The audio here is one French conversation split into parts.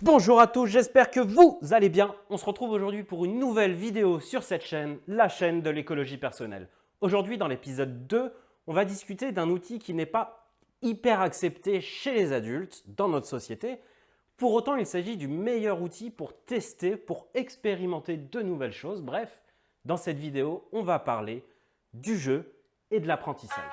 bonjour à tous, j'espère que vous allez bien. On se retrouve aujourd'hui pour une nouvelle vidéo sur cette chaîne, la chaîne de l'écologie personnelle. Aujourd'hui, dans l'épisode 2, on va discuter d'un outil qui n'est pas hyper accepté chez les adultes dans notre société. Pour autant, il s'agit du meilleur outil pour tester, pour expérimenter de nouvelles choses. Bref, dans cette vidéo, on va parler du jeu et de l'apprentissage.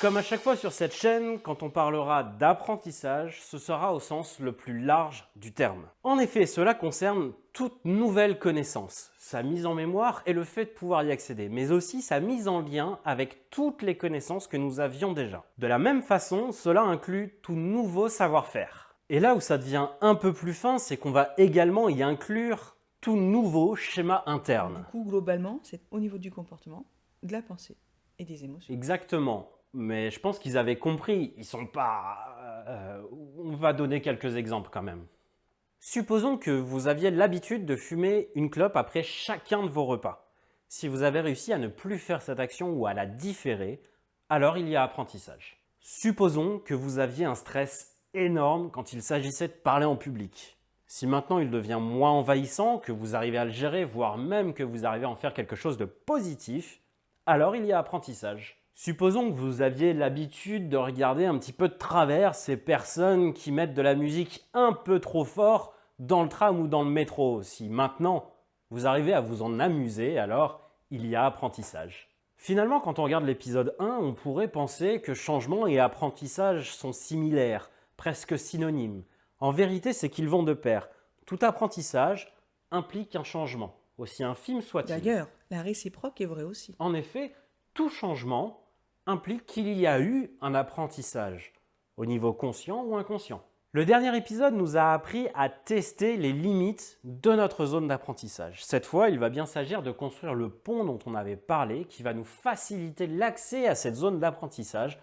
Comme à chaque fois sur cette chaîne, quand on parlera d'apprentissage, ce sera au sens le plus large du terme. En effet, cela concerne toute nouvelle connaissance, sa mise en mémoire et le fait de pouvoir y accéder, mais aussi sa mise en lien avec toutes les connaissances que nous avions déjà. De la même façon, cela inclut tout nouveau savoir-faire. Et là où ça devient un peu plus fin, c'est qu'on va également y inclure tout nouveau schéma interne. Du coup, globalement, c'est au niveau du comportement, de la pensée et des émotions. Exactement. Mais je pense qu'ils avaient compris, ils sont pas... on va donner quelques exemples quand même. Supposons que vous aviez l'habitude de fumer une clope après chacun de vos repas. Si vous avez réussi à ne plus faire cette action ou à la différer, alors il y a apprentissage. Supposons que vous aviez un stress énorme quand il s'agissait de parler en public. Si maintenant il devient moins envahissant, que vous arrivez à le gérer, voire même que vous arrivez à en faire quelque chose de positif, alors il y a apprentissage. Supposons que vous aviez l'habitude de regarder un petit peu de travers ces personnes qui mettent de la musique un peu trop fort dans le tram ou dans le métro. Si maintenant vous arrivez à vous en amuser, alors il y a apprentissage. Finalement, quand on regarde l'épisode 1, on pourrait penser que changement et apprentissage sont similaires, presque synonymes. En vérité, c'est qu'ils vont de pair. Tout apprentissage implique un changement, aussi infime soit-il. D'ailleurs, la réciproque est vraie aussi. En effet, tout changement implique qu'il y a eu un apprentissage, au niveau conscient ou inconscient. Le dernier épisode nous a appris à tester les limites de notre zone d'apprentissage. Cette fois, il va bien s'agir de construire le pont dont on avait parlé, qui va nous faciliter l'accès à cette zone d'apprentissage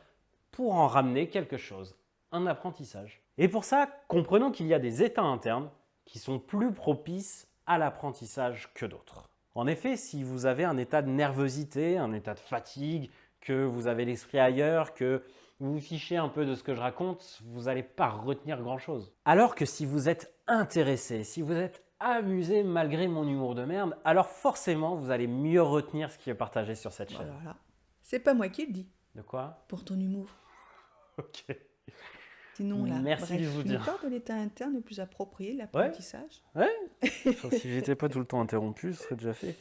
pour en ramener quelque chose, un apprentissage. Et pour ça, comprenons qu'il y a des états internes qui sont plus propices à l'apprentissage que d'autres. En effet, si vous avez un état de nervosité, un état de fatigue, que vous avez l'esprit ailleurs, que vous vous fichez un peu de ce que je raconte, vous n'allez pas retenir grand-chose. Alors que si vous êtes intéressé, si vous êtes amusé malgré mon humour de merde, alors forcément vous allez mieux retenir ce qui est partagé sur cette chaîne. Alors là, c'est pas moi qui le dis, De quoi? pour ton humour. Ok. Sinon là, Merci de vous une dire. part de l'état interne le plus approprié, l'apprentissage. Ouais. Enfin, si j'étais pas tout le temps interrompu, ce serait déjà fait.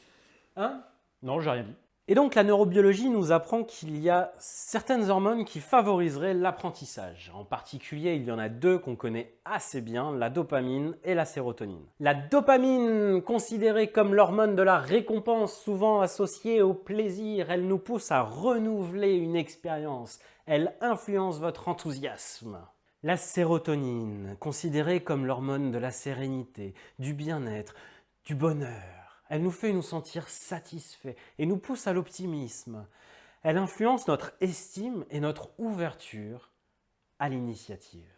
Hein? Non, j'ai rien dit. Et donc la neurobiologie nous apprend qu'il y a certaines hormones qui favoriseraient l'apprentissage. En particulier, il y en a deux qu'on connaît assez bien, la dopamine et la sérotonine. La dopamine, considérée comme l'hormone de la récompense, souvent associée au plaisir, elle nous pousse à renouveler une expérience. Elle influence votre enthousiasme. La sérotonine, considérée comme l'hormone de la sérénité, du bien-être, du bonheur. Elle nous fait nous sentir satisfaits et nous pousse à l'optimisme. Elle influence notre estime et notre ouverture à l'initiative.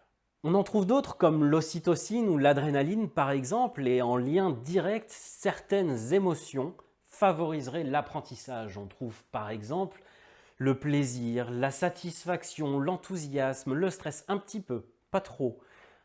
On en trouve d'autres comme l'ocytocine ou l'adrénaline par exemple, et en lien direct, certaines émotions favoriseraient l'apprentissage. On trouve par exemple le plaisir, la satisfaction, l'enthousiasme, le stress un petit peu, pas trop,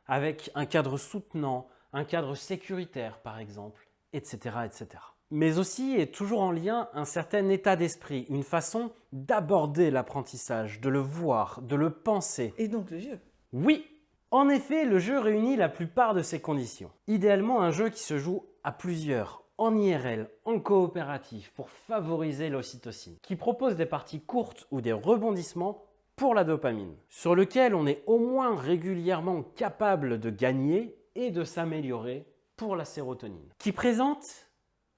avec un cadre soutenant, un cadre sécuritaire par exemple, etc., etc. Mais aussi est toujours en lien un certain état d'esprit, une façon d'aborder l'apprentissage, de le voir, de le penser. Et donc le jeu. Oui, en effet, le jeu réunit la plupart de ces conditions. Idéalement, un jeu qui se joue à plusieurs, en IRL, en coopératif, pour favoriser l'ocytocine, qui propose des parties courtes ou des rebondissements pour la dopamine, sur lequel on est au moins régulièrement capable de gagner et de s'améliorer pour la sérotonine, qui présente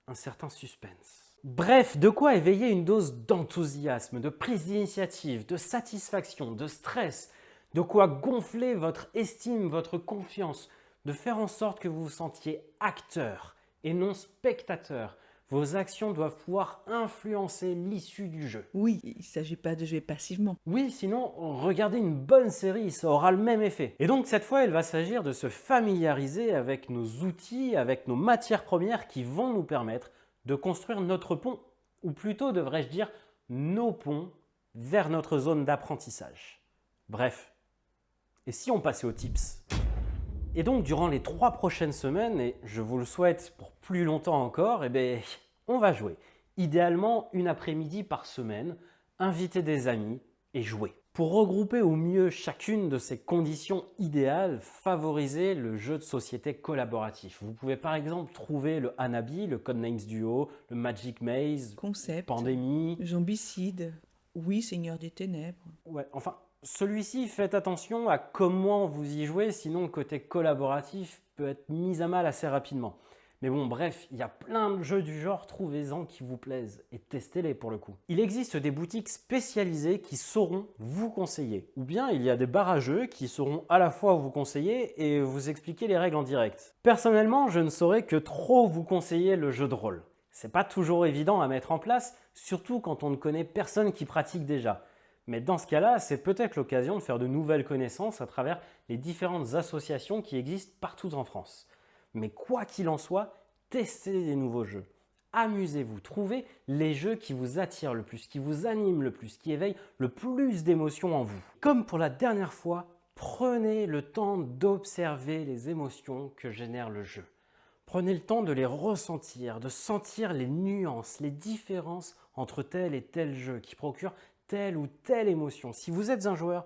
un certain suspense. Bref, de quoi éveiller une dose d'enthousiasme, de prise d'initiative, de satisfaction, de stress, de quoi gonfler votre estime, votre confiance, de faire en sorte que vous vous sentiez acteur et non spectateur. Vos actions doivent pouvoir influencer l'issue du jeu. Oui, il ne s'agit pas de jouer passivement. Oui, sinon, regardez une bonne série, ça aura le même effet. Et donc cette fois, il va s'agir de se familiariser avec nos outils, avec nos matières premières qui vont nous permettre de construire notre pont, ou plutôt devrais-je dire nos ponts, vers notre zone d'apprentissage. Bref, et si on passait aux tips ? Et donc, durant les 3 prochaines semaines, et je vous le souhaite pour plus longtemps encore, on va jouer. Idéalement, une après-midi par semaine, inviter des amis et jouer. Pour regrouper au mieux chacune de ces conditions idéales, favorisez le jeu de société collaboratif. Vous pouvez par exemple trouver le Hanabi, le Codenames Duo, le Magic Maze, Concept, Pandémie, Zombicide, oui, Seigneur des Ténèbres. Ouais, enfin, celui-ci, faites attention à comment vous y jouez, sinon le côté collaboratif peut être mis à mal assez rapidement. Mais bon, bref, il y a plein de jeux du genre, trouvez-en qui vous plaisent et testez-les pour le coup. Il existe des boutiques spécialisées qui sauront vous conseiller. Ou bien il y a des bars à jeux qui sauront à la fois vous conseiller et vous expliquer les règles en direct. Personnellement, je ne saurais que trop vous conseiller le jeu de rôle. C'est pas toujours évident à mettre en place, surtout quand on ne connaît personne qui pratique déjà. Mais dans ce cas-là, c'est peut-être l'occasion de faire de nouvelles connaissances à travers les différentes associations qui existent partout en France. Mais quoi qu'il en soit, testez des nouveaux jeux. Amusez-vous, trouvez les jeux qui vous attirent le plus, qui vous animent le plus, qui éveillent le plus d'émotions en vous. Comme pour la dernière fois, prenez le temps d'observer les émotions que génère le jeu. Prenez le temps de les ressentir, de sentir les nuances, les différences entre tel et tel jeu qui procure telle ou telle émotion. Si vous êtes un joueur,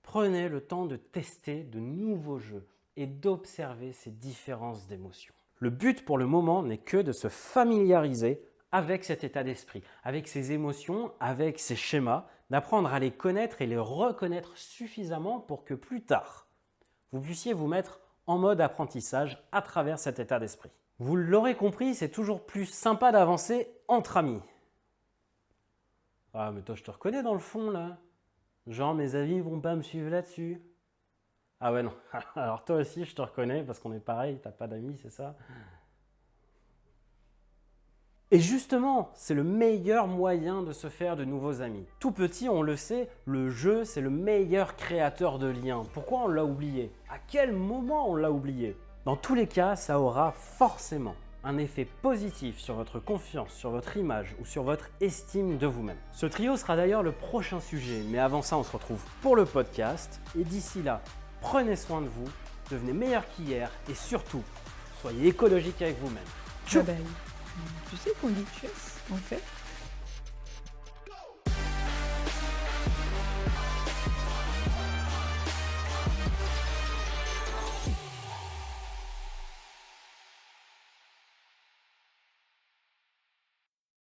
prenez le temps de tester de nouveaux jeux et d'observer ces différences d'émotions. Le but pour le moment n'est que de se familiariser avec cet état d'esprit, avec ces émotions, avec ces schémas, d'apprendre à les connaître et les reconnaître suffisamment pour que plus tard, vous puissiez vous mettre en mode apprentissage à travers cet état d'esprit. Vous l'aurez compris, c'est toujours plus sympa d'avancer entre amis. Ah mais toi je te reconnais dans le fond là. Genre mes amis vont pas me suivre là-dessus. Ah ouais non, alors toi aussi je te reconnais parce qu'on est pareil, t'as pas d'amis, c'est ça? Et justement, c'est le meilleur moyen de se faire de nouveaux amis. Tout petit, on le sait, le jeu c'est le meilleur créateur de liens. Pourquoi on l'a oublié? À quel moment on l'a oublié? Dans tous les cas, ça aura forcément un effet positif sur votre confiance, sur votre image ou sur votre estime de vous-même. Ce trio sera d'ailleurs le prochain sujet, mais avant ça, on se retrouve pour le podcast. Et d'ici là, prenez soin de vous, devenez meilleur qu'hier et surtout, soyez écologique avec vous-même. Bye bye. Tu sais qu'on dit chess en fait?